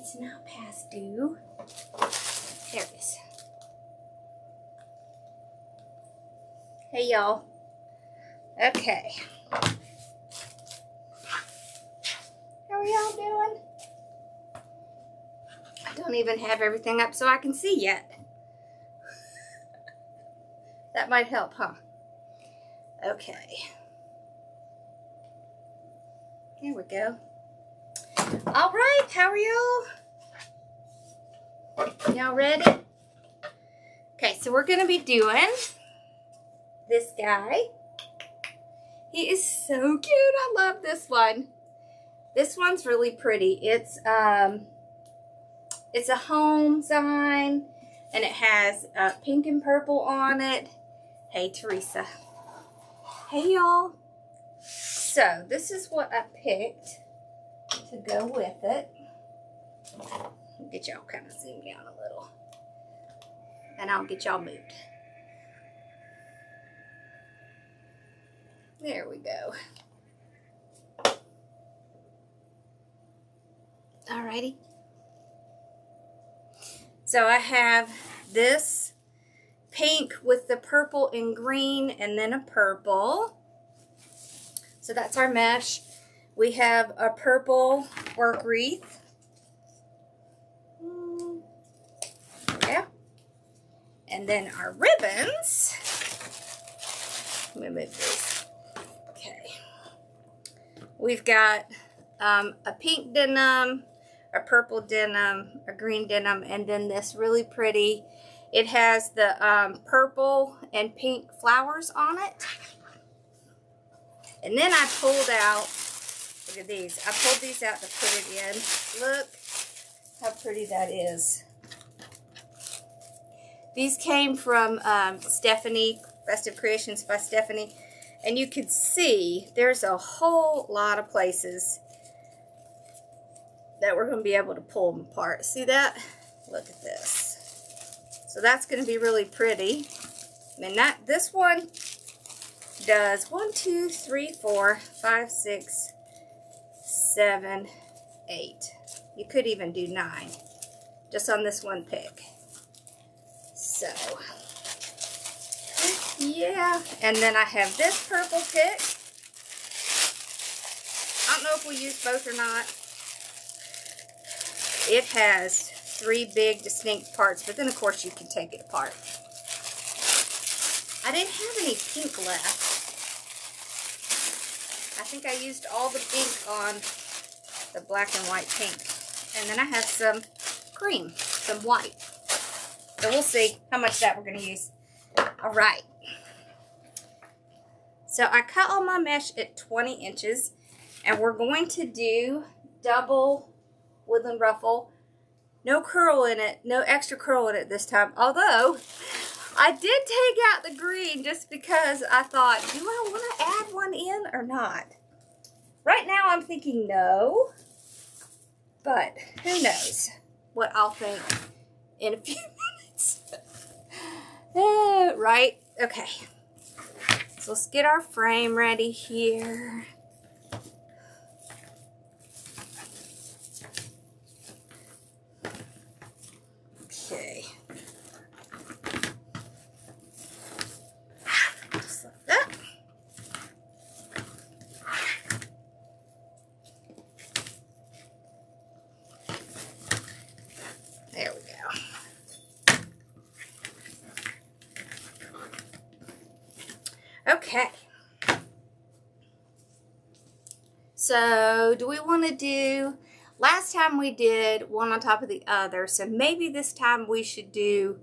It's not past due. There it is. Hey, y'all. Okay. How are y'all doing? I don't even have everything up so I can see yet. That might help, huh? Okay. There we go. All right, how are y'all? Y'all ready? Okay, so we're gonna be doing this guy. He is so cute. I love this one. This one's really pretty. It's a home sign, and it has pink and purple on it. Hey, Teresa. Hey, y'all. So this is what I picked to go with it. I'll get y'all kind of zoomed down a little, and I'll get y'all moved. There we go. Alrighty. So I have this pink with the purple and green, and then a purple. So that's our mesh. We have a purple work wreath. Yeah. And then our ribbons. Let me move these. Okay. We've got a pink denim, a purple denim, a green denim, and then this really pretty. It has the purple and pink flowers on it. And then I pulled out, look at these. I pulled these out to put it in. Look how pretty that is. These came from Stephanie, Festive Creations by Stephanie. And you can see there's a whole lot of places that we're going to be able to pull them apart. See that? Look at this. So that's going to be really pretty. And this one does 1, 2, 3, 4, 5, 6, 7, 8. You could even do 9 just on this one pick. So, yeah. And then I have this purple pick. I don't know if we use both or not. It has 3 big distinct parts, but then of course you can take it apart. I didn't have any pink left. I think I used all the pink on the black and white pink. And then I have some cream, some white. So we'll see how much of that we're going to use. All right. So I cut all my mesh at 20 inches. And we're going to do double woodland ruffle. No curl in it. No extra curl in it this time. Although, I did take out the green just because I thought, do I want to add one in or not? Right now I'm thinking no. But who knows what I'll think in a few minutes. Right? Okay. So let's get our frame ready here. Okay. Just like that. There we go. Okay. So, do we want to do, last time we did one on top of the other, so maybe this time we should do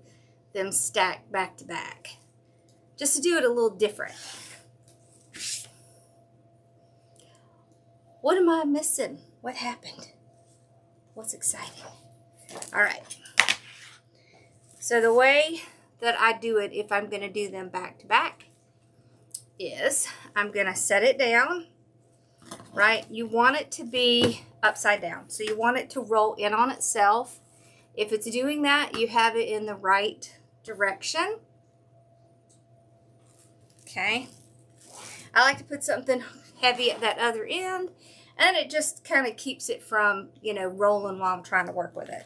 them stacked back to back. Just to do it a little different. What am I missing? What happened? What's exciting? All right. So the way that I do it, if I'm going to do them back to back, is I'm going to set it down, right? You want it to be upside down. So you want it to roll in on itself. If it's doing that, you have it in the right direction. Okay. I like to put something heavy at that other end, And it just kind of keeps it from, you know, rolling while I'm trying to work with it.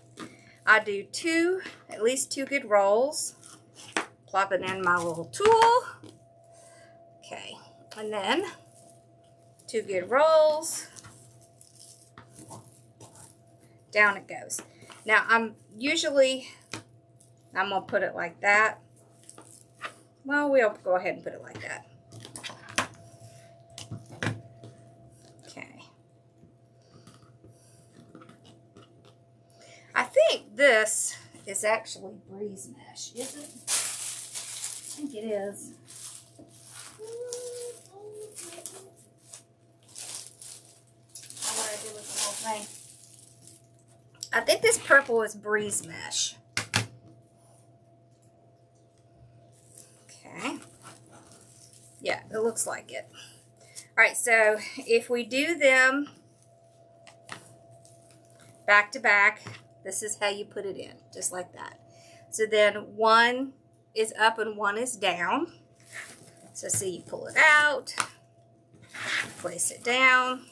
I do at least two good rolls. Plop it in my little tool. Okay, and then 2 good rolls. Down it goes. Now I'm gonna put it like that. Well, we'll go ahead and put it like that. Okay. I think this is actually breeze mesh, is it? I think it is. What I do with the whole thing. I think this purple is breeze mesh. Okay. Yeah, it looks like it. All right, so if we do them back to back, this is how you put it in, just like that. So then one is up and one is down. So see, you pull it out, place it down.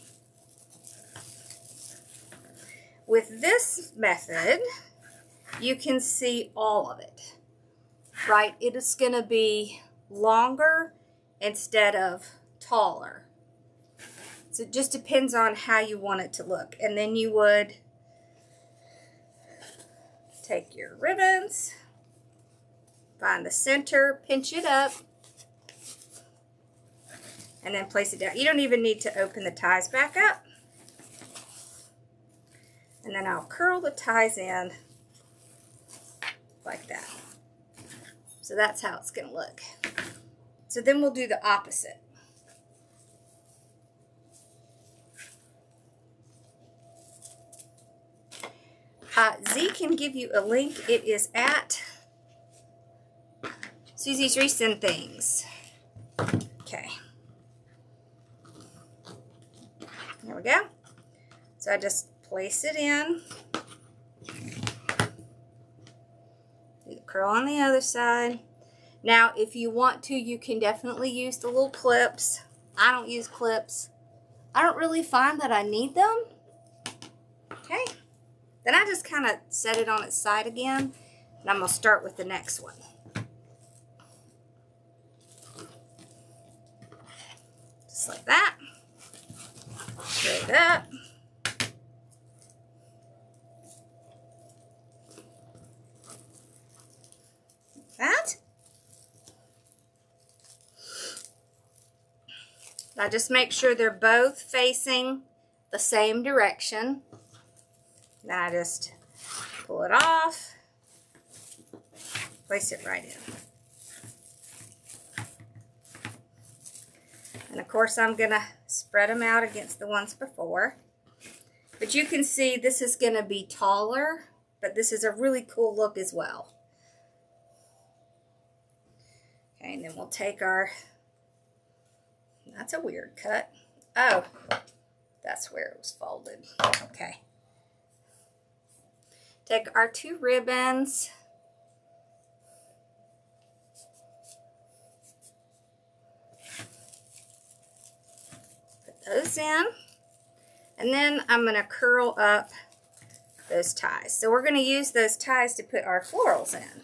With this method, you can see all of it, right? It is going to be longer instead of taller. So it just depends on how you want it to look. And then you would take your ribbons, find the center, pinch it up, and then place it down. You don't even need to open the ties back up. And then I'll curl the ties in like that. So that's how it's going to look. So then we'll do the opposite. Z can give you a link. It is at Susie's Recent Things. Okay. There we go. So I just place it in. Do the curl on the other side. Now, if you want to, you can definitely use the little clips. I don't use clips. I don't really find that I need them. Okay. Then I just kind of set it on its side again, and I'm going to start with the next one. Just like that. Straight up. That. Now just make sure they're both facing the same direction. Then I just pull it off, place it right in. And of course I'm going to spread them out against the ones before. But you can see this is going to be taller, but this is a really cool look as well. Okay, and then we'll take our, that's a weird cut. Oh, that's where it was folded. Okay. Take our 2 ribbons. Put those in. And then I'm going to curl up those ties. So we're going to use those ties to put our florals in.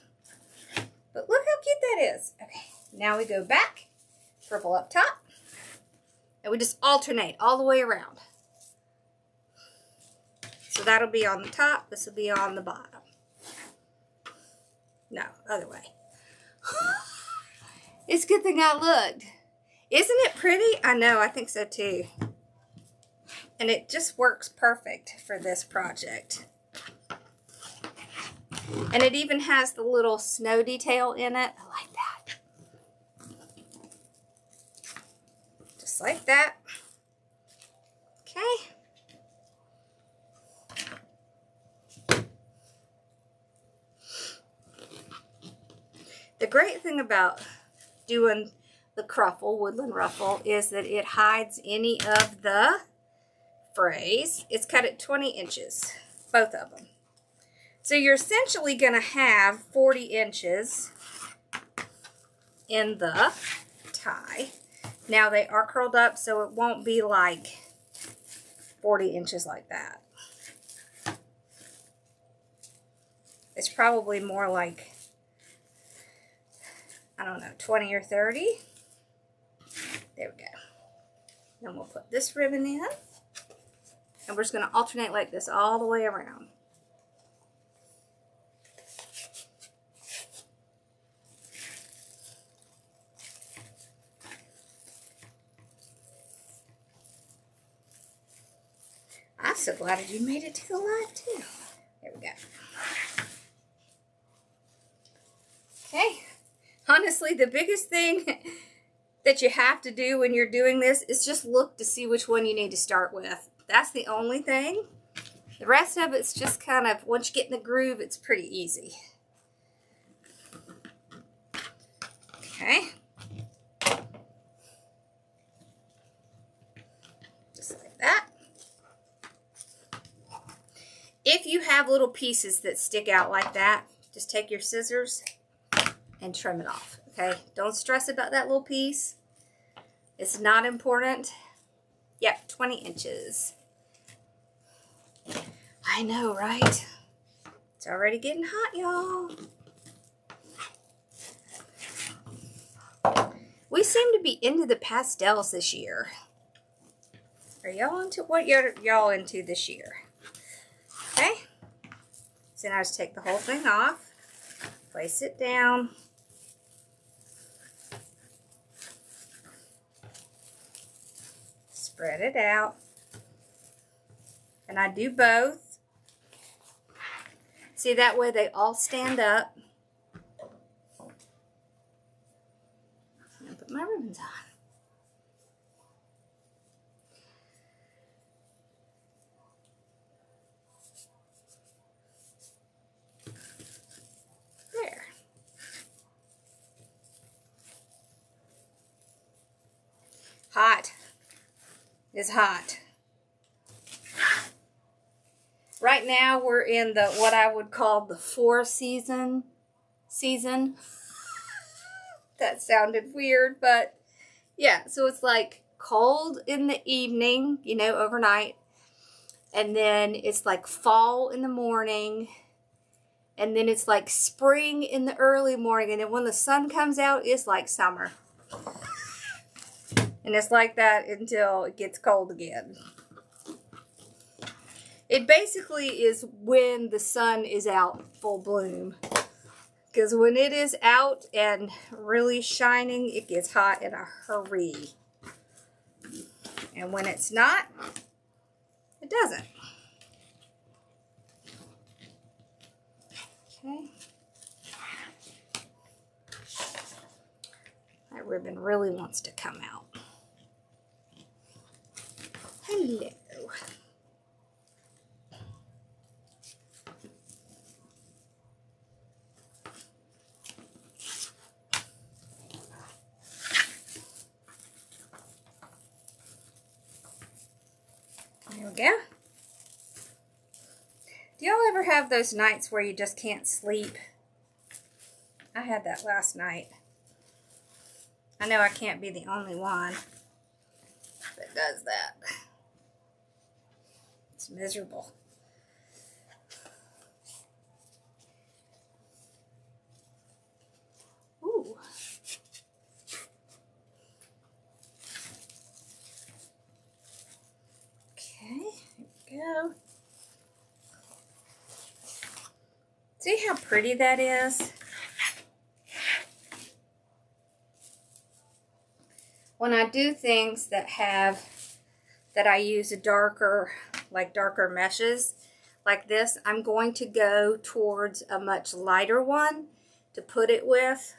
But look how cute that is. Okay, now we go back, purple up top, and we just alternate all the way around. So that'll be on the top, this will be on the bottom. No, other way. It's a good thing I looked. Isn't it pretty? I know, I think so too. And it just works perfect for this project. And it even has the little snow detail in it. I like that. Just like that. Okay. The great thing about doing the Cruffle, Woodland Ruffle, is that it hides any of the frays. It's cut at 20 inches, both of them. So you're essentially going to have 40 inches in the tie. Now they are curled up, so it won't be like 40 inches like that. It's probably more like, I don't know, 20 or 30. There we go. Then we'll put this ribbon in. And we're just going to alternate like this all the way around. I'm so glad that you made it to the live too. There we go. Okay. Honestly, the biggest thing that you have to do when you're doing this is just look to see which one you need to start with. That's the only thing. The rest of it's just kind of, once you get in the groove, it's pretty easy. Okay. Just like that. If you have little pieces that stick out like that, just take your scissors and trim it off, okay? Don't stress about that little piece. It's not important. Yep, 20 inches. I know, right? It's already getting hot, y'all. We seem to be into the pastels this year. Are y'all into, what y'all into this year? Okay. So now just take the whole thing off. Place it down. Spread it out. And I do both. See, that way they all stand up. And put my ribbons on. There. Hot. It's hot. Right now we're in the, what I would call the 4 season. That sounded weird, but yeah, so it's like cold in the evening, you know, overnight. And then it's like fall in the morning. And then it's like spring in the early morning. And then when the sun comes out, it's like summer. And it's like that until it gets cold again. It basically is when the sun is out full bloom. Because when it is out and really shining, it gets hot in a hurry. And when it's not, it doesn't. Okay. That ribbon really wants to come out. Hello. There we go. Do y'all ever have those nights where you just can't sleep? I had that last night. I know I can't be the only one that does that. It's miserable. Ooh. Okay, here we go. See how pretty that is? When I do things that I use a darker meshes like this, I'm going to go towards a much lighter one to put it with.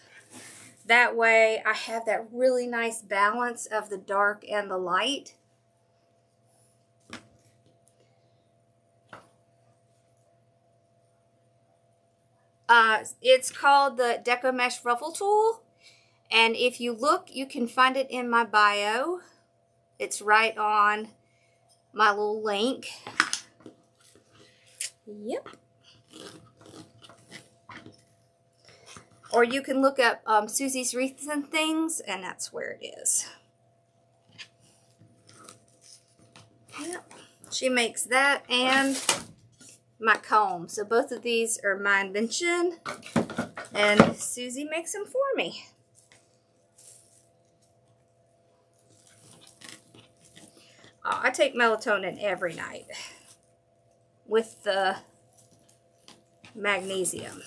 That way I have that really nice balance of the dark and the light. It's called the Deco Mesh Ruffle Tool. And if you look, you can find it in my bio. It's right on my little link. Yep. Or you can look up Susie's Wreaths and Things, and that's where it is. Yep. She makes that and my comb. So both of these are my invention, and Susie makes them for me. Oh, I take melatonin every night with the magnesium.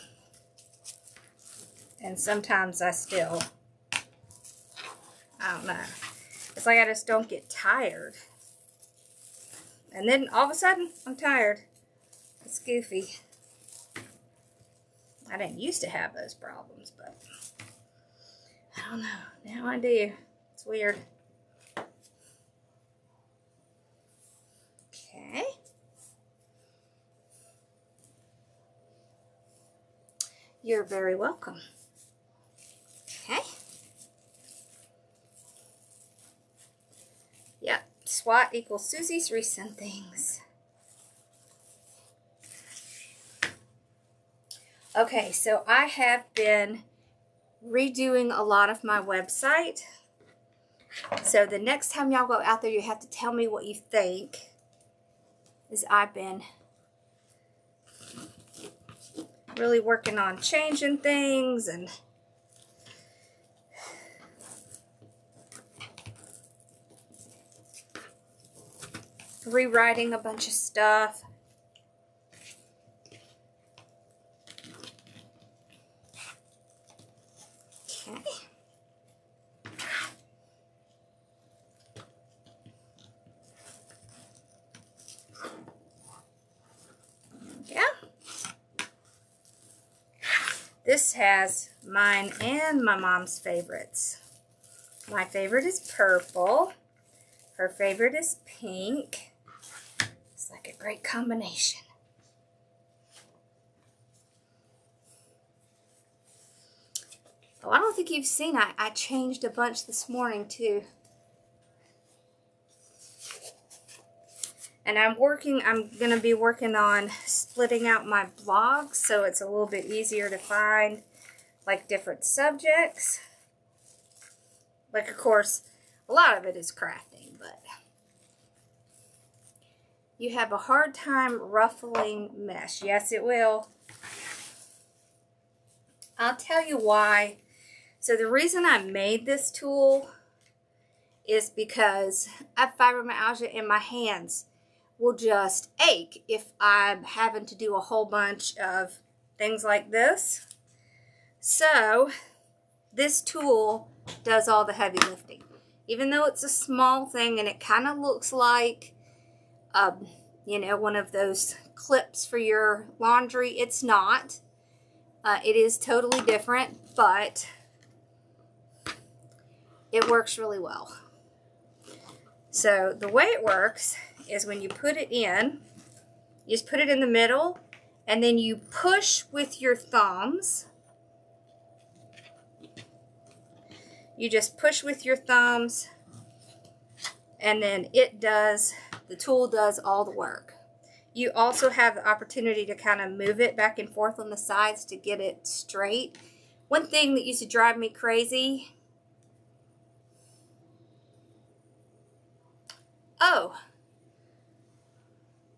And sometimes I still, I don't know. It's like I just don't get tired. And then all of a sudden, I'm tired. It's goofy. I didn't used to have those problems, but I don't know. Now I do. It's weird. Okay. You're very welcome. Okay. Yep. SWAT equals Susie's recent things. Okay, so I have been redoing a lot of my website. So the next time y'all go out there, you have to tell me what you think. Is I've been really working on changing things and rewriting a bunch of stuff. Okay. Yeah. This has mine and my mom's favorites. My favorite is purple. Her favorite is pink. It's like a great combination. Oh, I don't think you've seen, I changed a bunch this morning too. And I'm going to be working on splitting out my blogs so it's a little bit easier to find like different subjects. Like, of course, a lot of it is crafting, but you have a hard time ruffling mesh. Yes, it will. I'll tell you why. So the reason I made this tool is because I have fibromyalgia and my hands will just ache if I'm having to do a whole bunch of things like this. So this tool does all the heavy lifting. Even though it's a small thing and it kind of looks like, you know, one of those clips for your laundry, it's not. It is totally different, but it works really well. So the way it works is when you put it in, you just put it in the middle and then you push with your thumbs. You just push with your thumbs and then the tool does all the work. You also have the opportunity to kind of move it back and forth on the sides to get it straight. One thing that used to drive me crazy. Oh,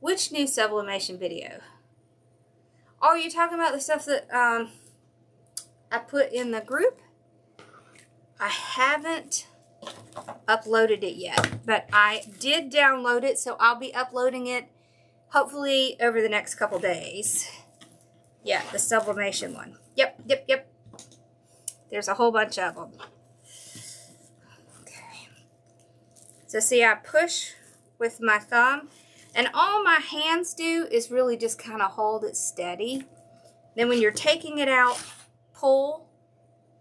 which new sublimation video? Oh, are you talking about the stuff that I put in the group? I haven't uploaded it yet, but I did download it, so I'll be uploading it hopefully over the next couple days. Yeah, the sublimation one. Yep. There's a whole bunch of them. Okay. So see, I push with my thumb, and all my hands do is really just kind of hold it steady. Then when you're taking it out, pull.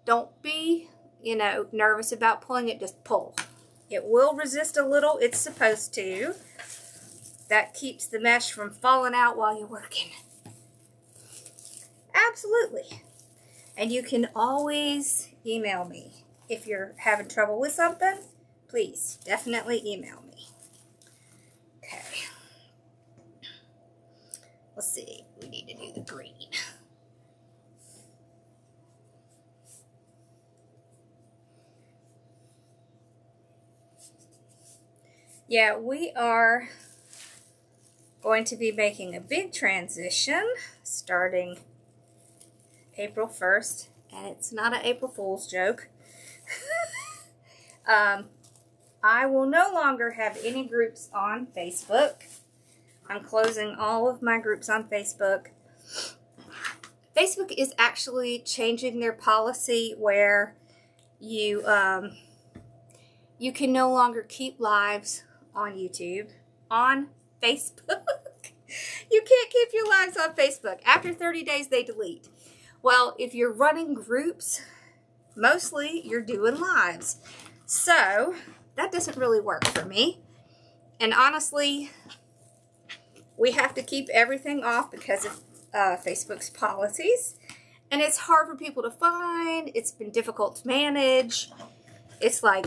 Don't be, you know, nervous about pulling it, just pull. It will resist a little, it's supposed to. That keeps the mesh from falling out while you're working. Absolutely. And you can always email me. If you're having trouble with something, please definitely email me. Okay. Let's see, we need to do the green. Yeah, we are going to be making a big transition starting April 1st, and it's not an April Fool's joke. I will no longer have any groups on Facebook. I'm closing all of my groups on Facebook. Facebook is actually changing their policy where you can no longer keep lives on YouTube on Facebook. You can't keep your lives on Facebook. After 30 days, they delete. Well, if you're running groups, mostly you're doing lives. So that doesn't really work for me. And honestly, we have to keep everything off because of Facebook's policies. And it's hard for people to find. It's been difficult to manage. It's like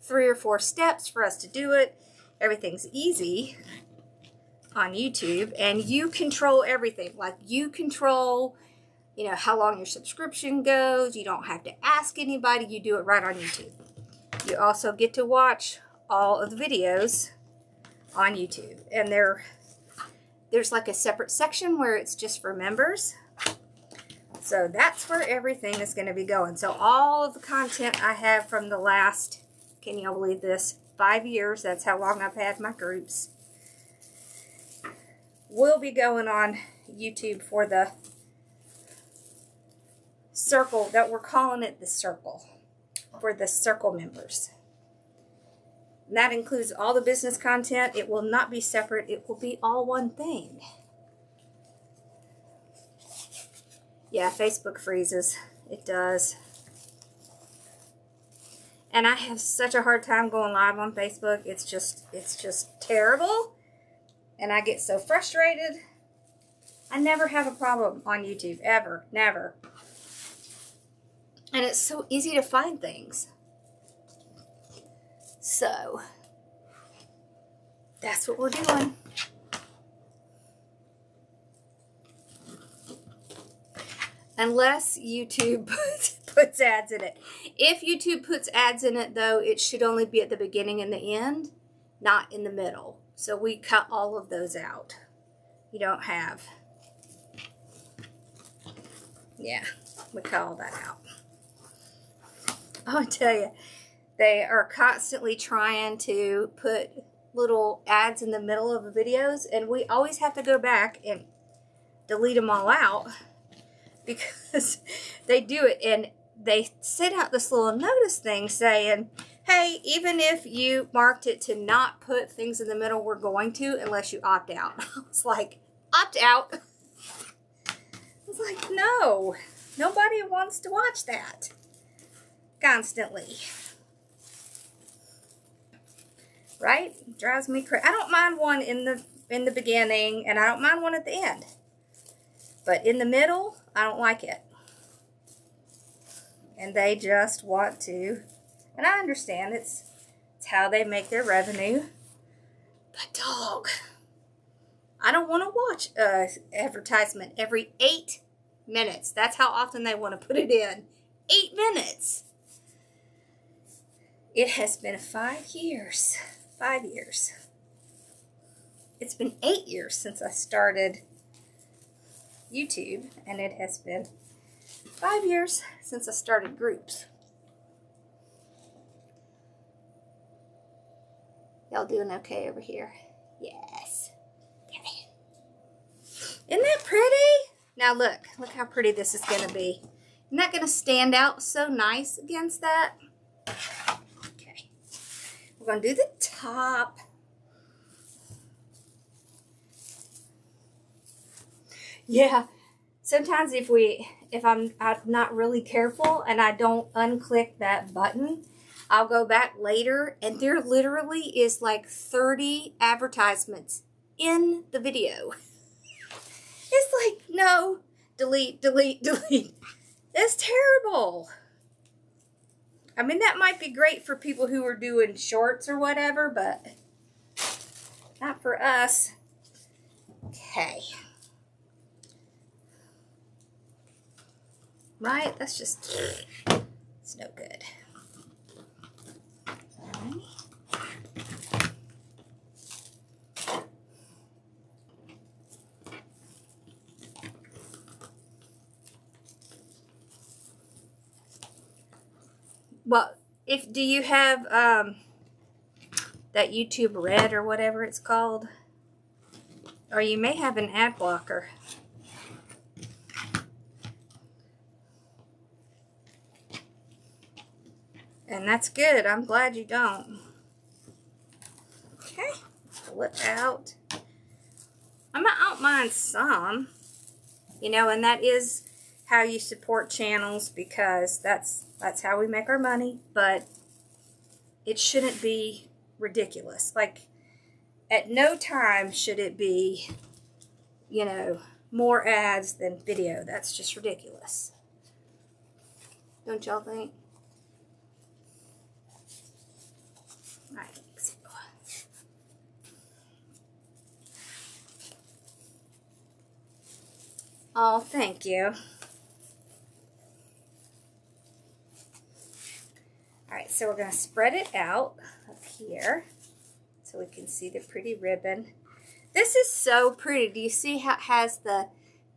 3 or 4 steps for us to do it. Everything's easy on YouTube, and you control everything. Like, you control, you know, how long your subscription goes. You don't have to ask anybody. You do it right on YouTube. You also get to watch all of the videos on YouTube, and there's like a separate section where it's just for members. So that's where everything is going to be going. So all of the content I have from the last, can you believe this, 5 years, that's how long I've had my groups, will be going on YouTube for the circle, that we're calling it the circle, for the circle members. And that includes all the business content. It will not be separate. It will be all one thing. Yeah, Facebook freezes. It does. And I have such a hard time going live on Facebook. It's just terrible. And I get so frustrated. I never have a problem on YouTube, ever, never. And it's so easy to find things. So, that's what we're doing. Unless YouTube puts ads in it. If YouTube puts ads in it, though, it should only be at the beginning and the end, not in the middle. So we cut all of those out. You don't have. Yeah, we cut all that out. I'll tell you, they are constantly trying to put little ads in the middle of the videos, and we always have to go back and delete them all out because they do it, and they send out this little notice thing saying, hey, even if you marked it to not put things in the middle, we're going to, unless you opt out. I was like, opt out? I was like, no, nobody wants to watch that constantly. Right? Drives me crazy. I don't mind one in the beginning, and I don't mind one at the end. But in the middle, I don't like it. And they just want to, and I understand it's how they make their revenue. But dog, I don't want to watch advertisement every 8 minutes. That's how often they want to put it in. 8 minutes. It has been 5 years. 5 years. It's been 8 years since I started YouTube, and it has been 5 years since I started groups. Y'all doing okay over here? Yes. Isn't that pretty? Now look how pretty this is going to be. Isn't that going to stand out so nice against that? Okay. We're going to do the top. Yeah. Sometimes if I'm not really careful and I don't unclick that button, I'll go back later and there literally is like 30 advertisements in the video. It's like, no, delete, delete, delete. That's terrible. I mean, that might be great for people who are doing shorts or whatever, but not for us. Okay. Right? That's just, it's no good. well, do you have that YouTube Red or whatever it's called? Or you may have an ad blocker. And that's good. I'm glad you don't. Okay, pull it out. I don't mind some, you know, and that is how you support channels, because that's how we make our money, but it shouldn't be ridiculous. Like, at no time should it be, you know, more ads than video. That's just ridiculous. Don't y'all think? I think so. Oh, thank you. Alright, so we're going to spread it out up here so we can see the pretty ribbon. This is so pretty. Do you see how it has the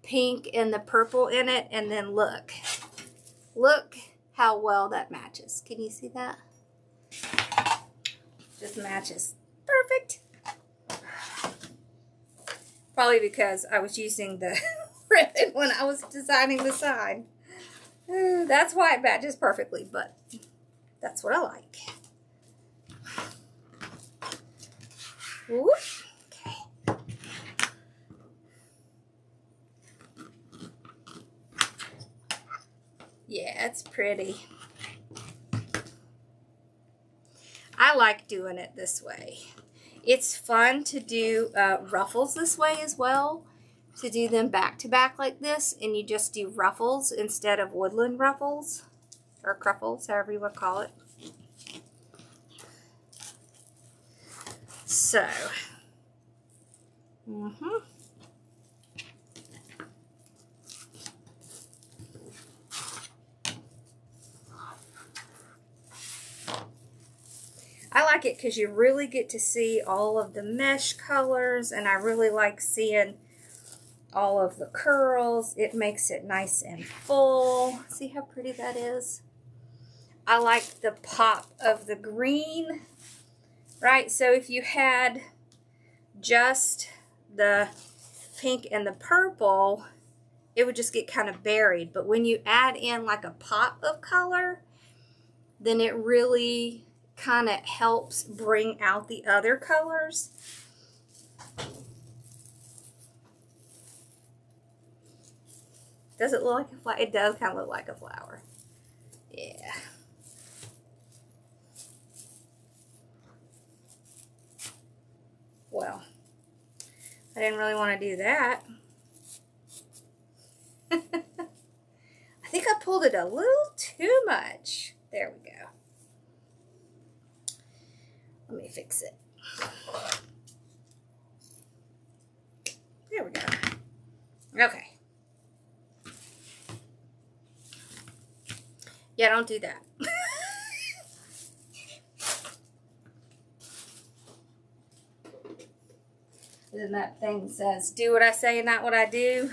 pink and the purple in it? And then look. Look how well that matches. Can you see that? Just matches. Perfect. Probably because I was using the ribbon when I was designing the sign. That's why it matches perfectly, but that's what I like. Whoop. Okay. Yeah, it's pretty. I like doing it this way. It's fun to do ruffles this way as well. To do them back to back like this, and you just do ruffles instead of woodland ruffles. Or cruffles, however you want to call it. So, I like it because you really get to see all of the mesh colors, and I really like seeing all of the curls. It makes it nice and full. See how pretty that is? I like the pop of the green, right? So if you had just the pink and the purple, it would just get kind of buried. But when you add in like a pop of color, then it really kind of helps bring out the other colors. Does it look like a flower? It does kind of look like a flower. Yeah. Well, I didn't really want to do that. I think I pulled it a little too much. There we go. Let me fix it. There we go. Okay. Yeah, don't do that. Then that thing says, do what I say and not what I do.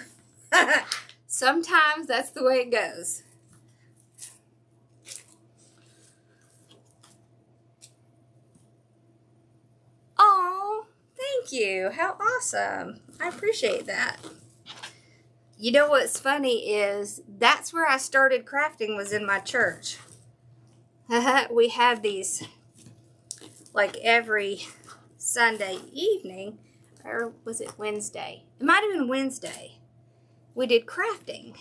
Sometimes that's the way it goes. Oh, thank you. How awesome. I appreciate that. You know what's funny is that's where I started crafting, was in my church. We had these like every Sunday evening. Or was it Wednesday? It might have been Wednesday. We did crafting.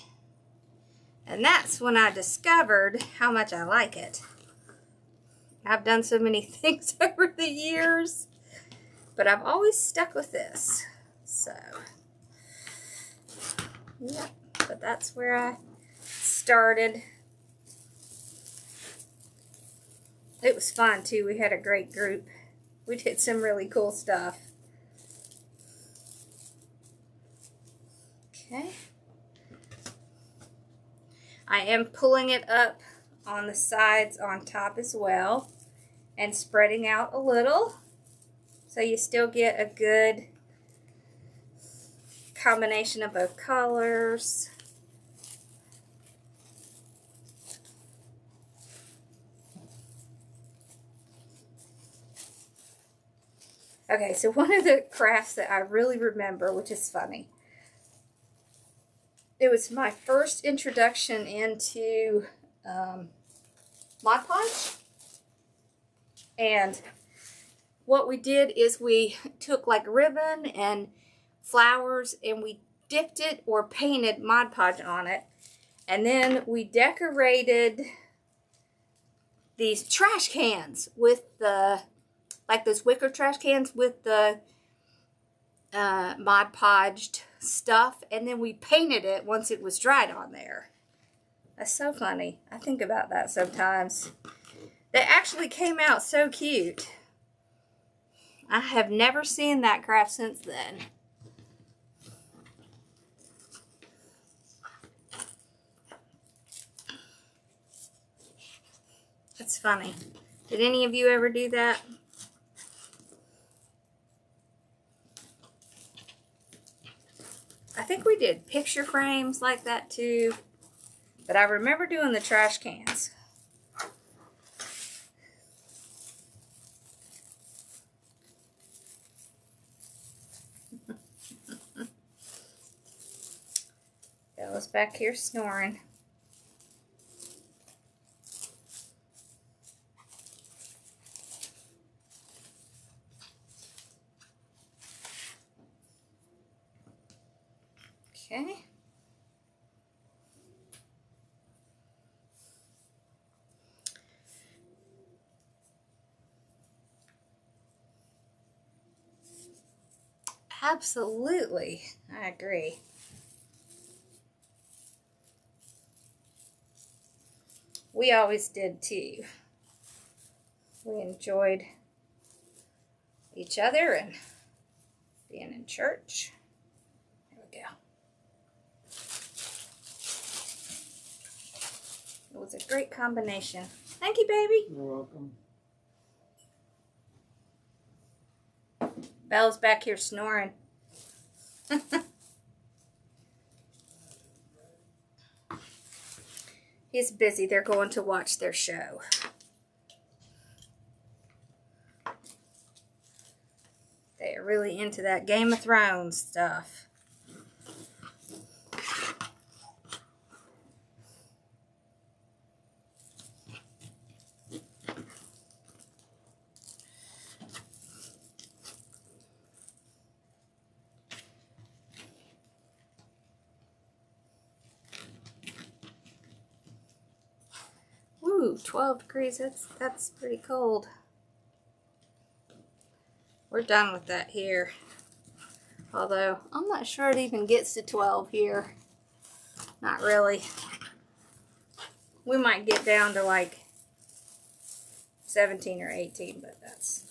And that's when I discovered how much I like it. I've done so many things over the years, but I've always stuck with this. So, yeah, but that's where I started. It was fun too. We had a great group. We did some really cool stuff. Okay. I am pulling it up on the sides on top as well and spreading out a little so you still get a good combination of both colors. Okay, so one of the crafts that I really remember, which is funny, it was my first introduction into Mod Podge. And what we did is we took like ribbon and flowers and we dipped it or painted Mod Podge on it. And then we decorated these trash cans with the, like those wicker trash cans with the Mod Podged stuff. And then we painted it once it was dried on there. That's so funny. I think about that sometimes. They actually came out so cute. I have never seen that craft since then. That's funny. Did any of you ever do that? I think we did picture frames like that too. But I remember doing the trash cans. Bella's back here snoring. Okay. Absolutely, I agree. We always did too. We enjoyed each other and being in church. There we go. It was a great combination. Thank you, baby. You're welcome. Bella's back here snoring. He's busy. They're going to watch their show. They are really into that Game of Thrones stuff. Ooh, 12 degrees. That's pretty cold. We're done with that here. Although, I'm not sure it even gets to 12 here. Not really. We might get down to like 17 or 18, but that's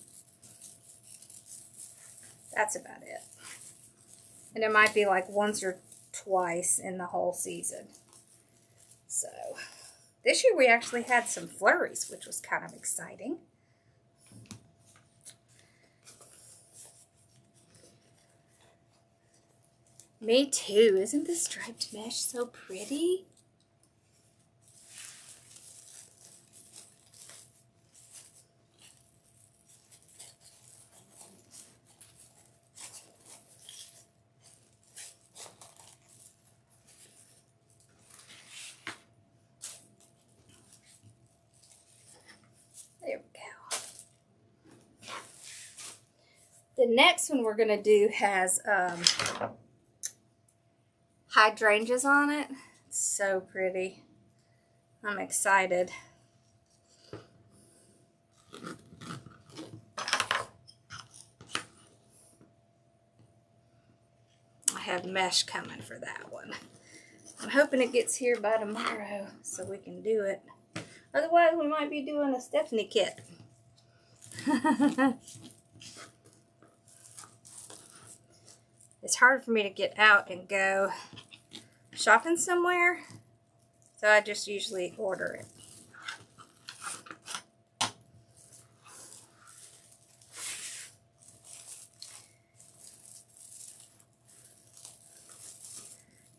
about it. And it might be like once or twice in the whole season. So, this year we actually had some flurries, which was kind of exciting. Me too. Isn't this striped mesh so pretty? There we go. The next one we're going to do has hydrangeas on it. It's so pretty. I'm excited. I have mesh coming for that one. I'm hoping it gets here by tomorrow so we can do it. Otherwise, we might be doing a Stephanie kit. It's hard for me to get out and go shopping somewhere, so I just usually order it.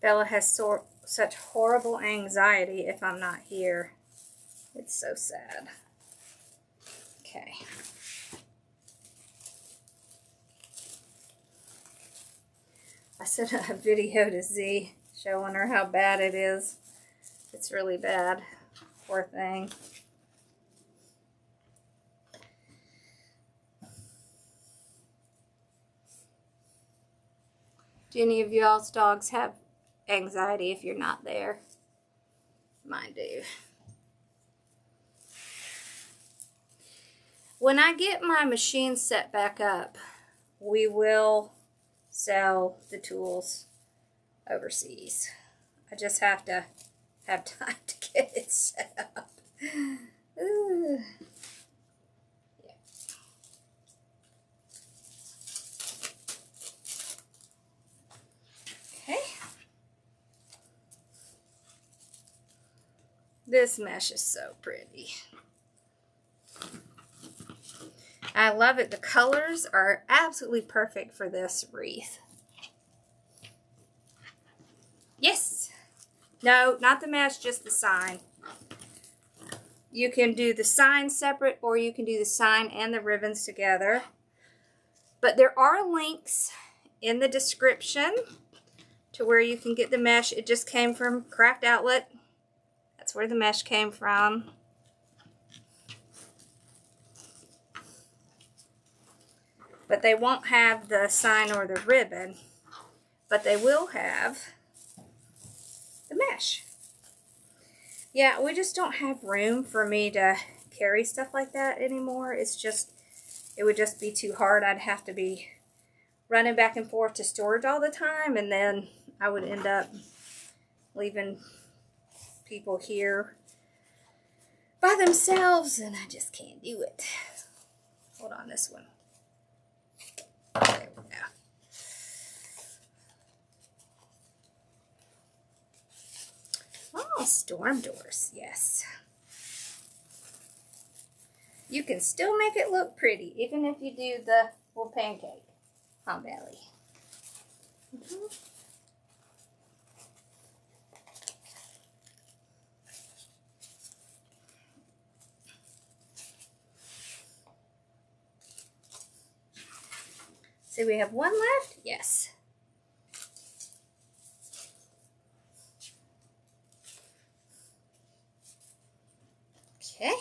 Bella has such horrible anxiety if I'm not here. It's so sad. Okay. I sent a video to Z showing her how bad it is. It's really bad. Poor thing. Do any of y'all's dogs have anxiety if you're not there? Mine do. When I get my machine set back up, we will sell the tools overseas. I just have to have time to get it set up. Ooh. Yeah. Okay. This mesh is so pretty. I love it. The colors are absolutely perfect for this wreath. Yes. No, not the mesh, just the sign. You can do the sign separate, or you can do the sign and the ribbons together. But there are links in the description to where you can get the mesh. It just came from Craft Outlet. That's where the mesh came from. But they won't have the sign or the ribbon, but they will have the mesh. Yeah, we just don't have room for me to carry stuff like that anymore. It's just, it would just be too hard. I'd have to be running back and forth to storage all the time, and then I would end up leaving people here by themselves, and I just can't do it. Hold on, this one. There we go. Oh, storm doors, yes. You can still make it look pretty, even if you do the little pancake on belly. So we have one left? Yes. Okay.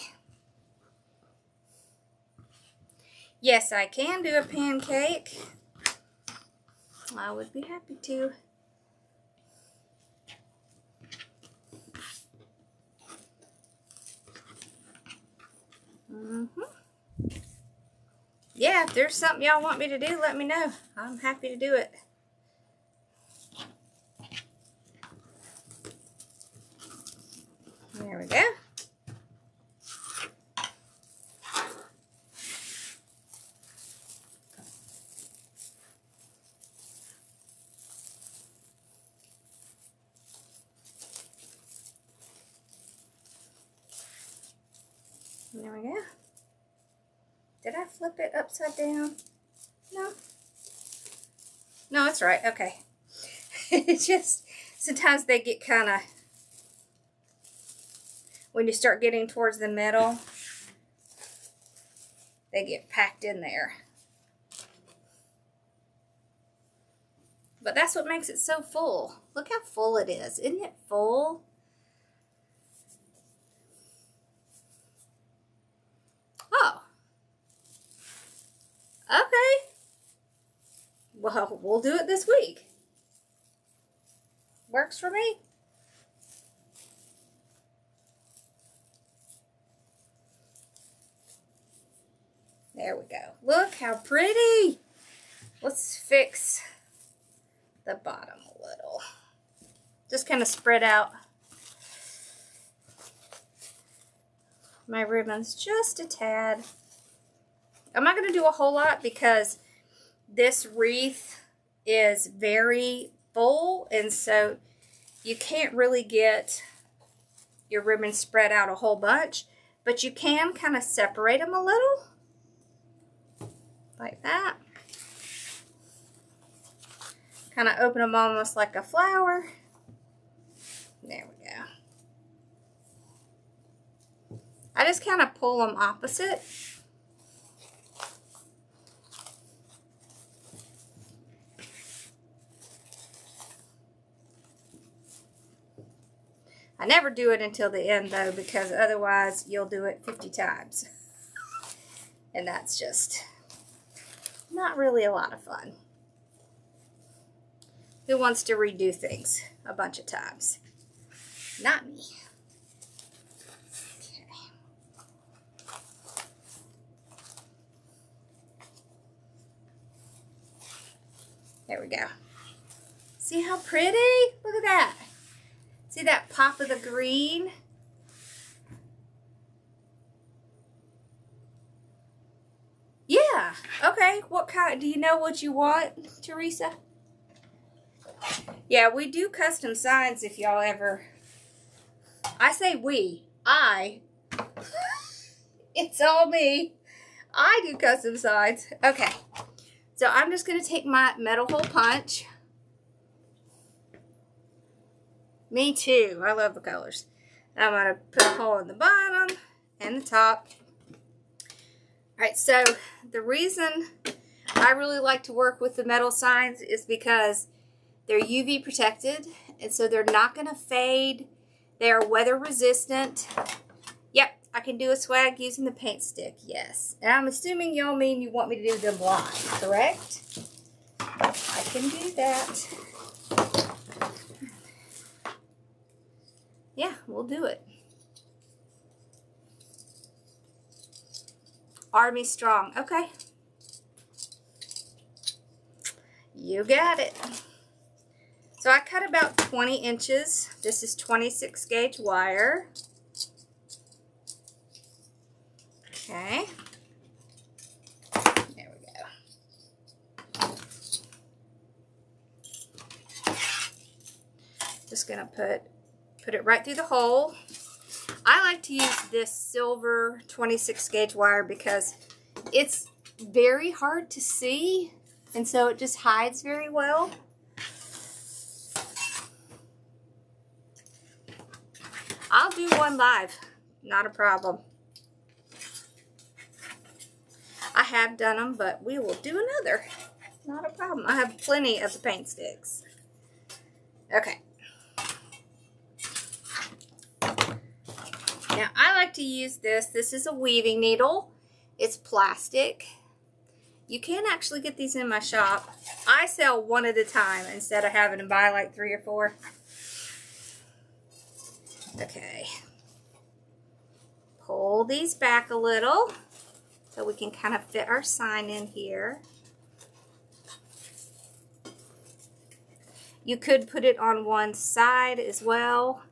Yes, I can do a pancake. I would be happy to. Yeah, if there's something y'all want me to do, let me know. I'm happy to do it. There we go. There we go. Did I flip it upside down? No. No, it's right. Okay. It's just, sometimes they get kind of, when you start getting towards the middle, they get packed in there. But that's what makes it so full. Look how full it is. Isn't it full? Oh. Okay. Well, we'll do it this week. Works for me. There we go. Look how pretty. Let's fix the bottom a little. Just kind of spread out my ribbons just a tad. I'm not going to do a whole lot because this wreath is very full, and so you can't really get your ribbons spread out a whole bunch, but you can kind of separate them a little like that. Kind of open them almost like a flower. There we go. I just kind of pull them opposite. I never do it until the end though, because otherwise you'll do it 50 times. And that's just not really a lot of fun. Who wants to redo things a bunch of times? Not me. Okay. There we go. See how pretty? Look at that. See that pop of the green? Yeah. Okay. What kind? Do you know what you want, Teresa? Yeah, we do custom signs if y'all ever... I say we. It's all me. I do custom signs. Okay. So I'm just going to take my metal hole punch. Me too. I love the colors. I'm going to put a hole in the bottom and the top. Alright, so the reason I really like to work with the metal signs is because they're UV protected, and so they're not going to fade. They are weather resistant. Yep, I can do a swag using the paint stick, yes. And I'm assuming y'all mean you want me to do them blind, correct? I can do that. Yeah, we'll do it. Army strong, okay. You got it. So I cut about 20 inches. This is 26 gauge wire. Okay. There we go. Just gonna put it right through the hole. I like to use this silver 26 gauge wire because it's very hard to see, and so it just hides very well. I'll do one live, not a problem. I have done them, but we will do another. Not a problem. I have plenty of the paint sticks. Okay. Now, I like to use this. This is a weaving needle. It's plastic. You can actually get these in my shop. I sell one at a time instead of having to buy like 3 or 4. Okay. Pull these back a little so we can kind of fit our sign in here. You could put it on one side as well,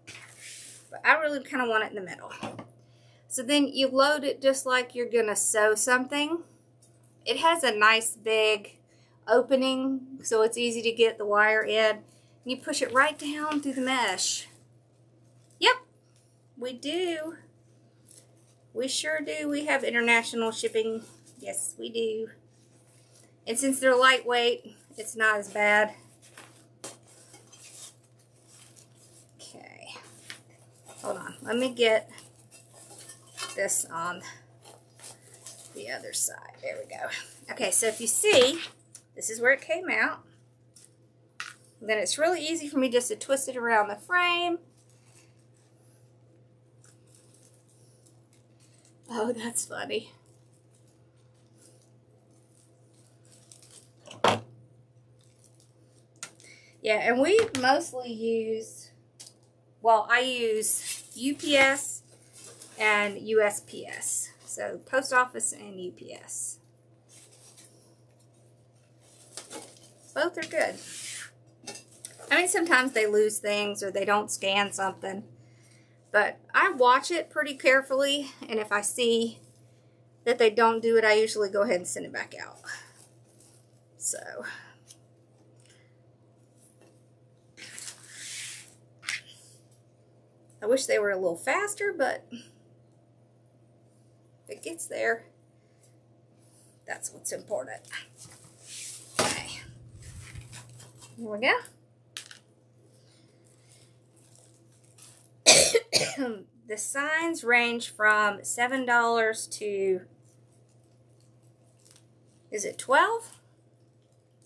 but I really kind of want it in the middle. So then you load it just like you're gonna sew something. It has a nice big opening, so it's easy to get the wire in. You push it right down through the mesh. Yep, we do. We sure do. We have international shipping. Yes, we do. And since they're lightweight, it's not as bad. Okay. Hold on. Let me get this on the other side. There we go. Okay, so if you see, this is where it came out. Then it's really easy for me just to twist it around the frame. Oh, that's funny. Yeah, and we mostly use, well, I use UPS and USPS. So post office and UPS. Both are good. I mean, sometimes they lose things or they don't scan something. But I watch it pretty carefully, and if I see that they don't do it, I usually go ahead and send it back out. So, I wish they were a little faster, but if it gets there, that's what's important. Okay, here we go. The signs range from $7 to, is it 12?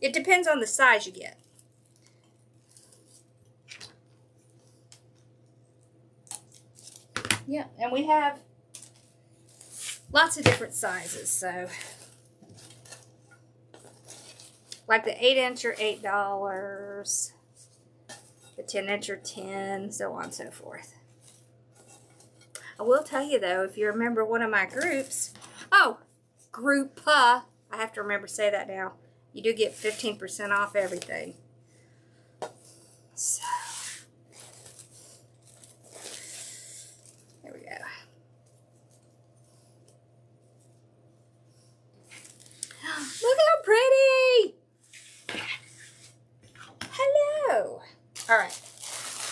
It depends on the size you get. Yeah, and we have lots of different sizes, so like the 8-inch are $8, the 10-inch are $10, so on and so forth. I will tell you though, if you remember one of my groups, I have to remember to say that now. You do get 15% off everything. So, there we go. Look how pretty! Hello! Alright,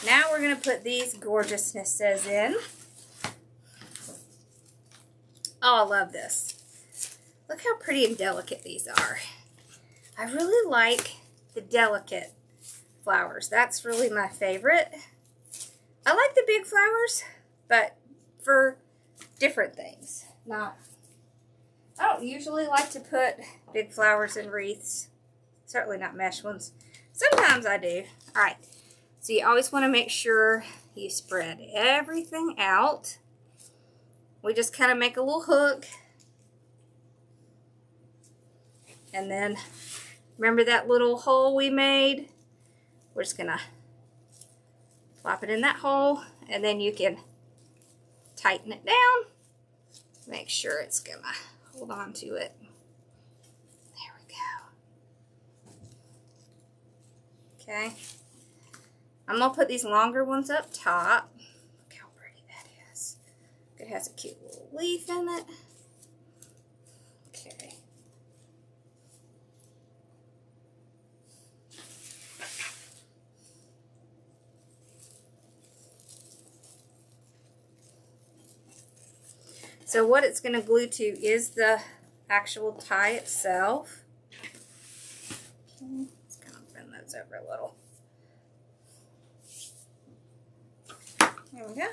now we're going to put these gorgeousnesses in. Oh, I love this. Look how pretty and delicate these are. I really like the delicate flowers. That's really my favorite. I like the big flowers, but for different things. I don't usually like to put big flowers in wreaths. Certainly not mesh ones. Sometimes I do. Alright, so you always want to make sure you spread everything out. We just kind of make a little hook. And then, remember that little hole we made? We're just going to plop it in that hole. And then you can tighten it down. Make sure it's going to hold on to it. There we go. Okay. I'm going to put these longer ones up top. Look how pretty that is. It has a cute little leaf in it. Okay. So what it's going to glue to is the actual tie itself. Okay, let's kind of bend those over a little. There we go.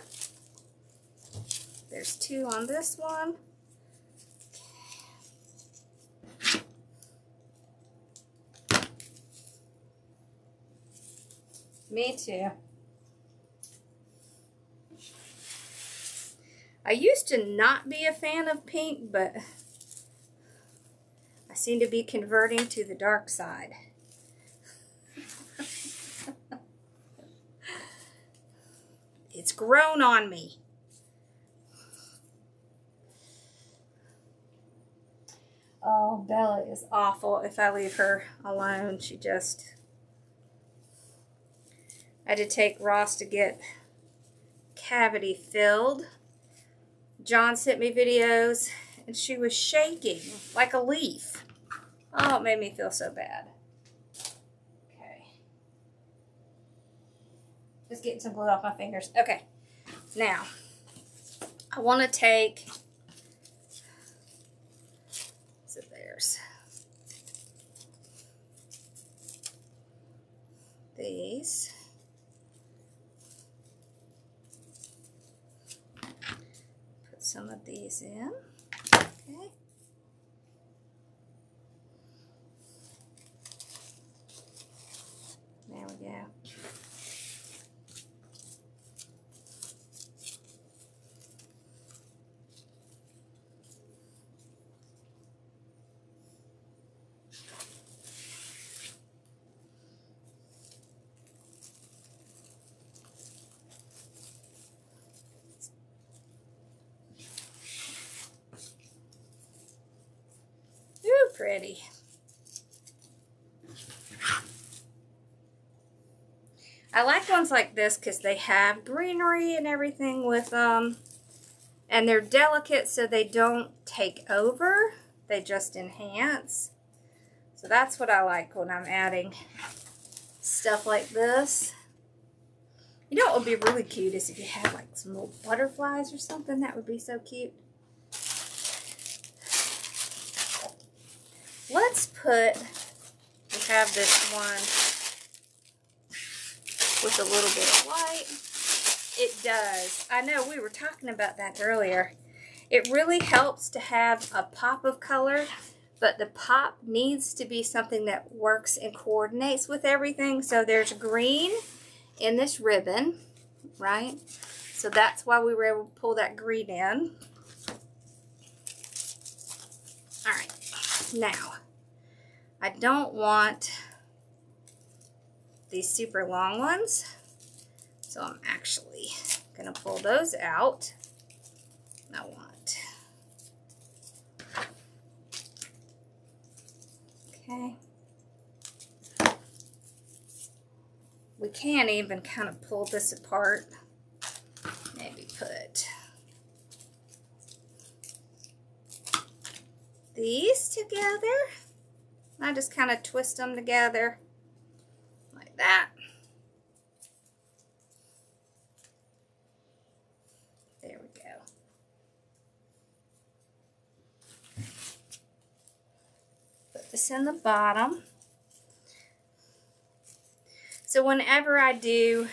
There's 2 on this one. Me too. I used to not be a fan of pink, but I seem to be converting to the dark side. It's grown on me. Oh, Bella is awful if I leave her alone. I had to take Ross to get cavity filled. John sent me videos, and she was shaking like a leaf. Oh, it made me feel so bad. Okay. Just getting some glue off my fingers. Okay. Now, I want to take... So there's these. Some of these in. Okay. There we go. Pretty. I like ones like this because they have greenery and everything with them, and they're delicate so they don't take over, they just enhance. So that's what I like when I'm adding stuff like this. You know what would be really cute is if you had like some little butterflies or something. That would be so cute. Let's put, we have this one with a little bit of white. It does. I know we were talking about that earlier. It really helps to have a pop of color, but the pop needs to be something that works and coordinates with everything. So there's green in this ribbon, right? So that's why we were able to pull that green in. All right, now I don't want these super long ones, so I'm actually gonna pull those out. I want, okay. We can even kind of pull this apart. Maybe put these together. I just kind of twist them together like that. There we go. Put this in the bottom. So whenever I do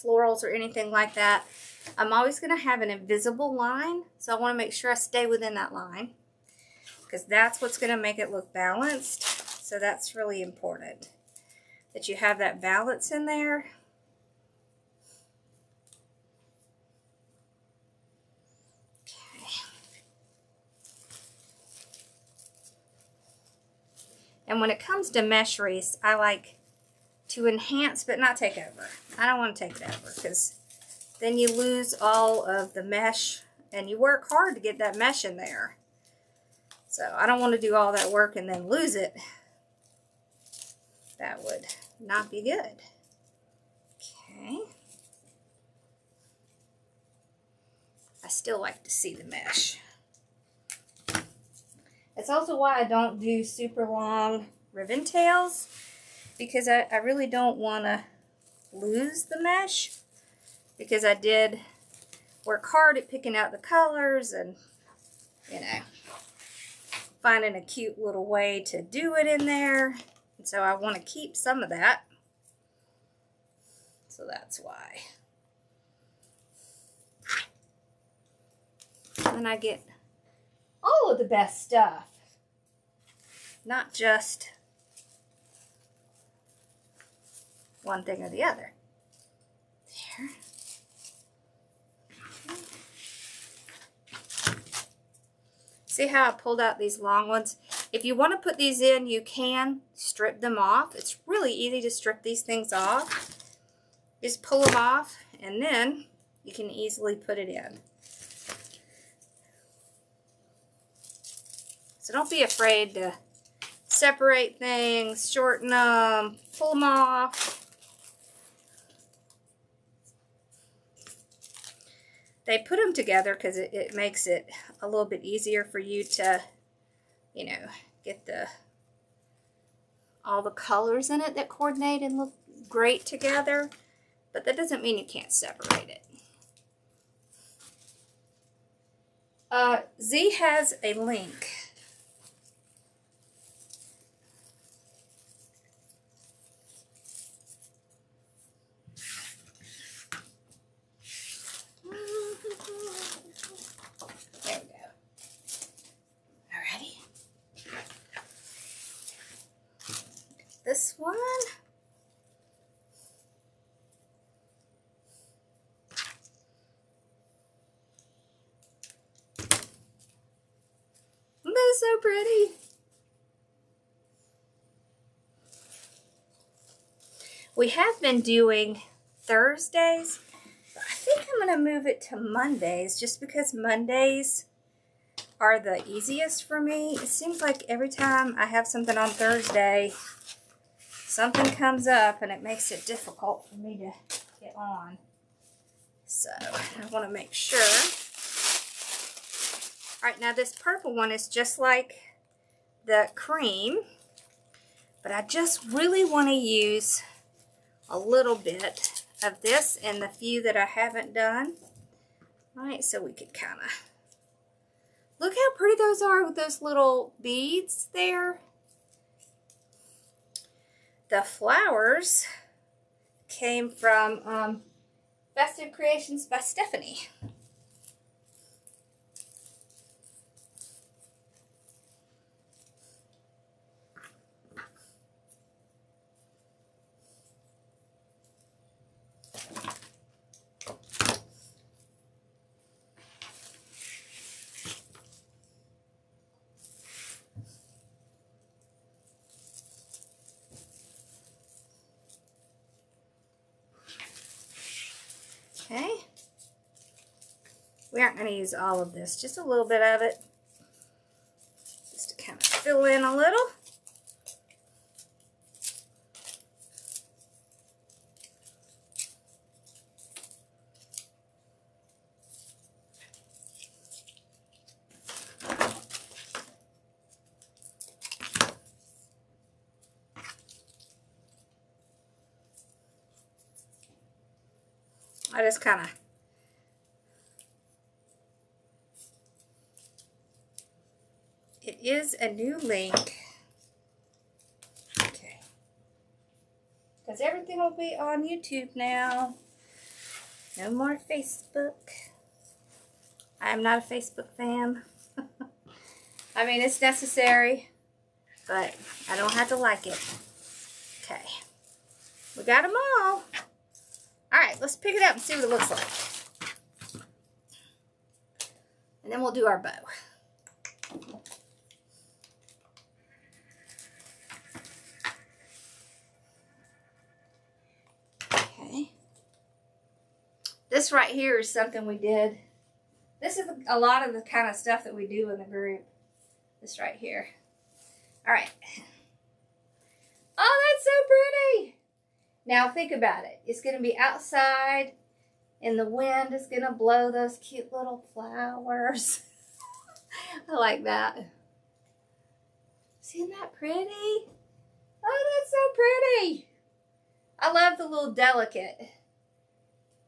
florals or anything like that, I'm always going to have an invisible line. So I want to make sure I stay within that line, because that's what's going to make it look balanced. So that's really important, that you have that balance in there. Okay. And when it comes to mesh wreaths, I like to enhance but not take over. I don't want to take it over, because then you lose all of the mesh, and you work hard to get that mesh in there. So I don't want to do all that work and then lose it. That would not be good. Okay. I still like to see the mesh. It's also why I don't do super long ribbon tails, because I really don't want to lose the mesh, because I did work hard at picking out the colors and, you know, finding a cute little way to do it in there. And so I want to keep some of that. So that's why. And I get all of the best stuff, not just one thing or the other. There. See how I pulled out these long ones? If you want to put these in, you can strip them off. It's really easy to strip these things off. Just pull them off, and then you can easily put it in. So don't be afraid to separate things, shorten them, pull them off. They put them together because it makes it a little bit easier for you to, you know, get all the colors in it that coordinate and look great together. But that doesn't mean you can't separate it. Z has a link. There we go. Alrighty. This one. That's so pretty. We have been doing Thursdays, but I think I'm going to move it to Mondays, just because Mondays are the easiest for me. It seems like every time I have something on Thursday, something comes up and it makes it difficult for me to get on. So I want to make sure. All right, now this purple one is just like the cream, but I just really want to use a little bit of this in the few that I haven't done. All right, so we could kind of look how pretty those are with those little beads there. The flowers came from Festive Creations by Stephanie. Okay. We aren't going to use all of this, just a little bit of it. Just to kind of fill in a little. I just kind of it is a new link. Okay. Because everything will be on YouTube now. No more Facebook. I am not a Facebook fan. I mean, it's necessary, but I don't have to like it. Okay. We got them all. Alright, let's pick it up and see what it looks like. And then we'll do our bow. Okay. This right here is something we did. This is a lot of the kind of stuff that we do in the group. This right here. Alright. Oh, that's so pretty! Now think about it. It's going to be outside and the wind is going to blow those cute little flowers. I like that. Isn't that pretty? Oh, that's so pretty. I love the little delicate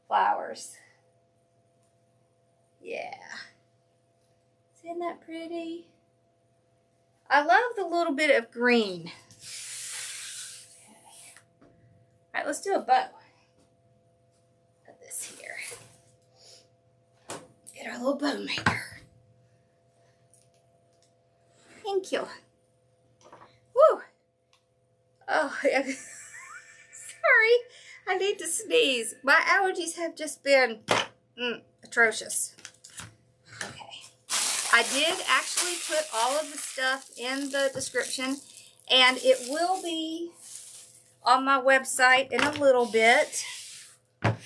flowers. Yeah. Isn't that pretty? I love the little bit of green. All right, let's do a bow. Put this here. Get our little bow maker. Thank you. Woo! Oh, yeah. Sorry. I need to sneeze. My allergies have just been atrocious. Okay. I did actually put all of the stuff in the description, and it will be on my website in a little bit.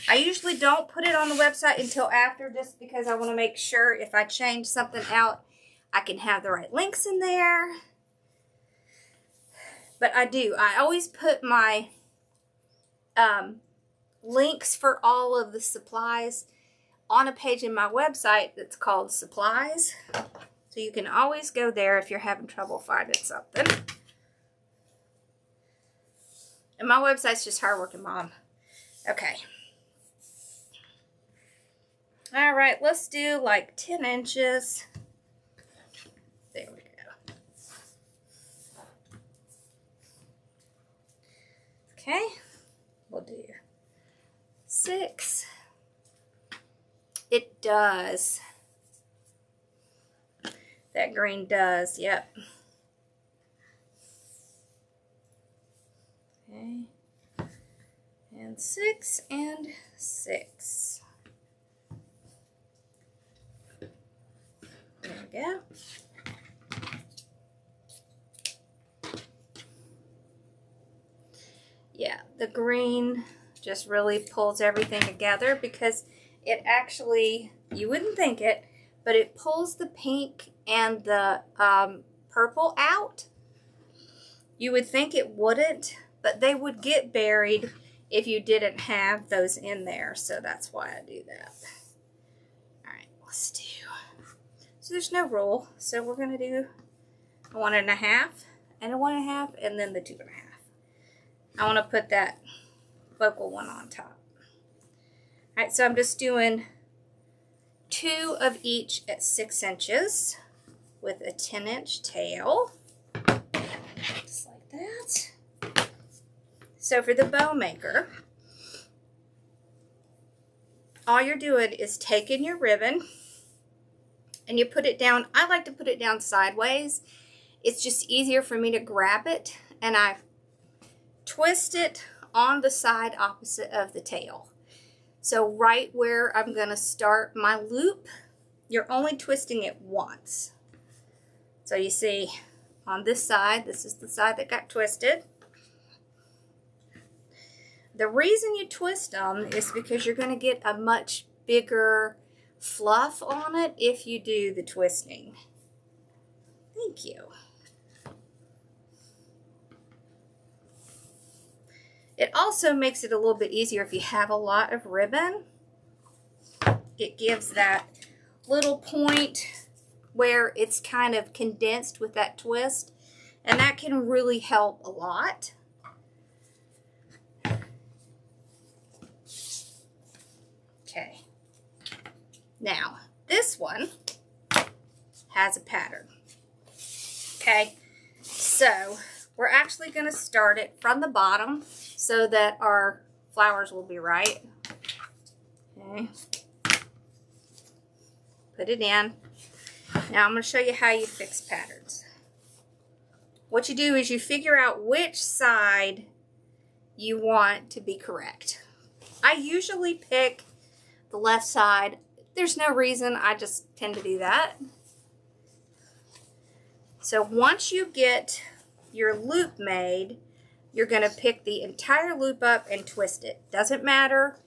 I usually don't put it on the website until after, just because I want to make sure if I change something out, I can have the right links in there. But I do. I always put my links for all of the supplies on a page in my website that's called Supplies. So you can always go there if you're having trouble finding something. And my website's just Hardworking Mom. Okay. All right, let's do like 10 inches. There we go. Okay. We'll do 6. It does. That green does, yep. Okay, and 6 and 6. There we go. Yeah, the green just really pulls everything together because it actually, you wouldn't think it, but it pulls the pink and the purple out. You would think it wouldn't, but they would get buried if you didn't have those in there. So that's why I do that. All right, let's do. So there's no rule. So we're going to do a 1.5 and a 1.5 and then the 2.5. I want to put that focal one on top. All right, so I'm just doing 2 of each at 6 inches with a 10-inch tail. Just like that. So for the bow maker, all you're doing is taking your ribbon and you put it down. I like to put it down sideways. It's just easier for me to grab it, and I twist it on the side opposite of the tail. So right where I'm going to start my loop, you're only twisting it once. So you see on this side, this is the side that got twisted. The reason you twist them is because you're going to get a much bigger fluff on it if you do the twisting. Thank you. It also makes it a little bit easier if you have a lot of ribbon. It gives that little point where it's kind of condensed with that twist, and that can really help a lot. Okay. Now, this one has a pattern. Okay, so we're actually going to start it from the bottom so that our flowers will be right. Okay. Put it in. Now I'm going to show you how you fix patterns. What you do is you figure out which side you want to be correct. I usually pick the left side. There's no reason, I just tend to do that. So once you get your loop made, you're going to pick the entire loop up and twist it. Doesn't matter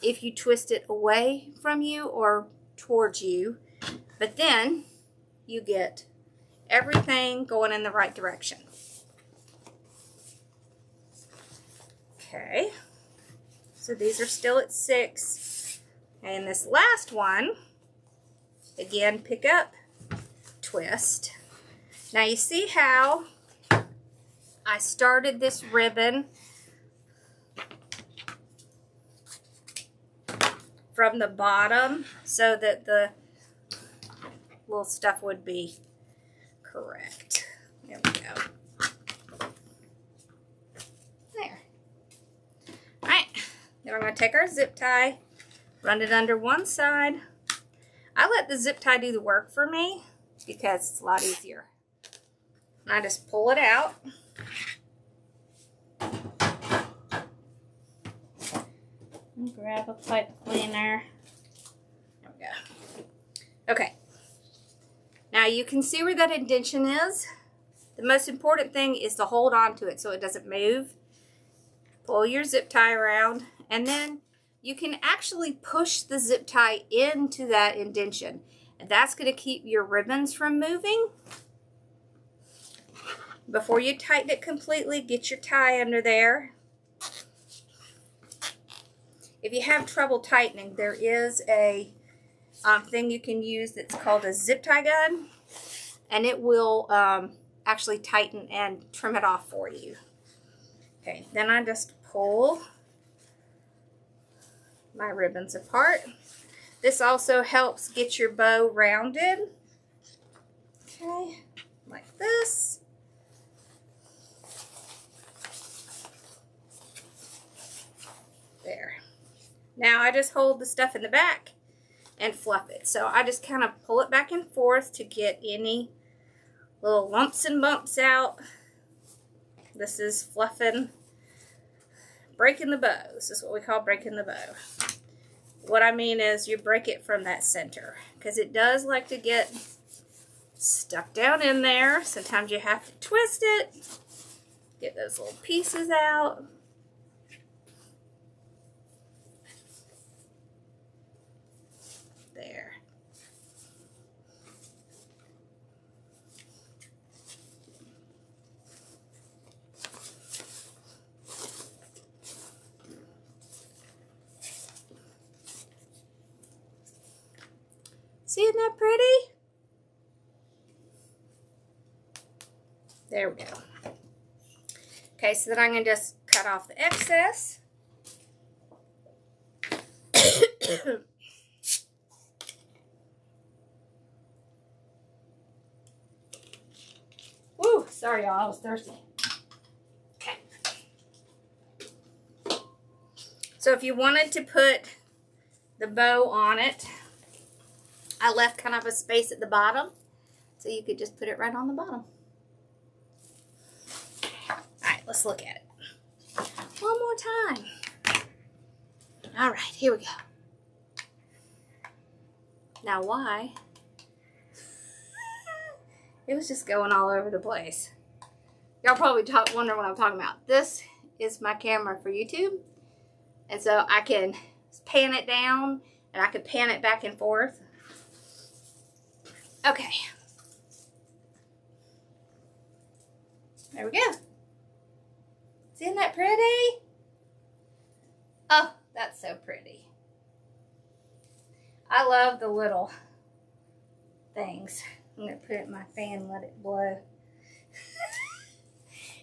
if you twist it away from you or towards you, but then you get everything going in the right direction. Okay, so these are still at 6. And this last one, again, pick up, twist. Now you see how I started this ribbon from the bottom so that the little stuff would be correct. There we go. There. Alright, then we're going to take our zip tie, run it under one side. I let the zip tie do the work for me because it's a lot easier. And I just pull it out. And grab a pipe cleaner. There we go. Okay. Now you can see where that indentation is. The most important thing is to hold on to it so it doesn't move. Pull your zip tie around, and then you can actually push the zip tie into that indentation. And that's going to keep your ribbons from moving. Before you tighten it completely, get your tie under there. If you have trouble tightening, there is a thing you can use that's called a zip tie gun, and it will actually tighten and trim it off for you. Okay, then I just pull my ribbons apart. This also helps get your bow rounded. Okay, like this. There. Now I just hold the stuff in the back and fluff it. So I just kind of pull it back and forth to get any little lumps and bumps out. This is fluffing, breaking the bow. This is what we call breaking the bow. What I mean is you break it from that center because it does like to get stuck down in there. Sometimes you have to twist it, get those little pieces out. There. See, isn't that pretty? There we go. Okay, so then I'm going to just cut off the excess. Woo, sorry y'all, I was thirsty. Okay. So if you wanted to put the bow on it, I left kind of a space at the bottom, so you could just put it right on the bottom. Alright, let's look at it. One more time. Alright, here we go. Now why? It was just going all over the place. Y'all probably wonder what I'm talking about. This is my camera for YouTube. And so I can pan it down and I can pan it back and forth. Okay. There we go. Isn't that pretty? Oh, that's so pretty. I love the little things. I'm going to put it in my fan and let it blow.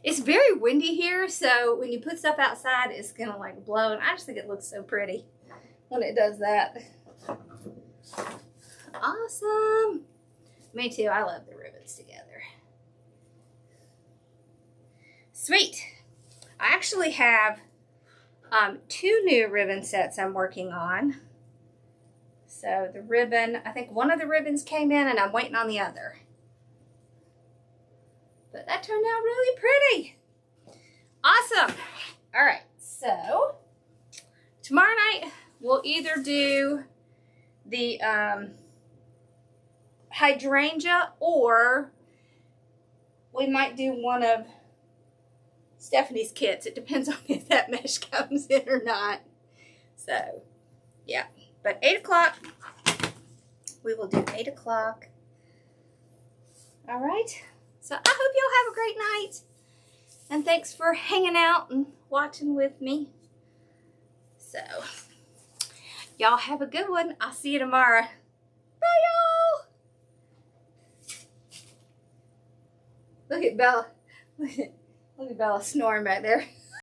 It's very windy here, so when you put stuff outside, it's going to like blow. And I just think it looks so pretty when it does that. Awesome. Me too. I love the ribbons together. Sweet. I actually have 2 new ribbon sets I'm working on. So the ribbon, I think one of the ribbons came in and I'm waiting on the other. But that turned out really pretty. Awesome. All right, so tomorrow night we'll either do the hydrangea, or we might do one of Stephanie's kits. It depends on if that mesh comes in or not. So, yeah. But 8 o'clock, we will do 8 o'clock. All right. So I hope y'all have a great night. And thanks for hanging out and watching with me. So, y'all have a good one. I'll see you tomorrow. Bye, y'all. Look at Bella. Look at Bella snoring back there.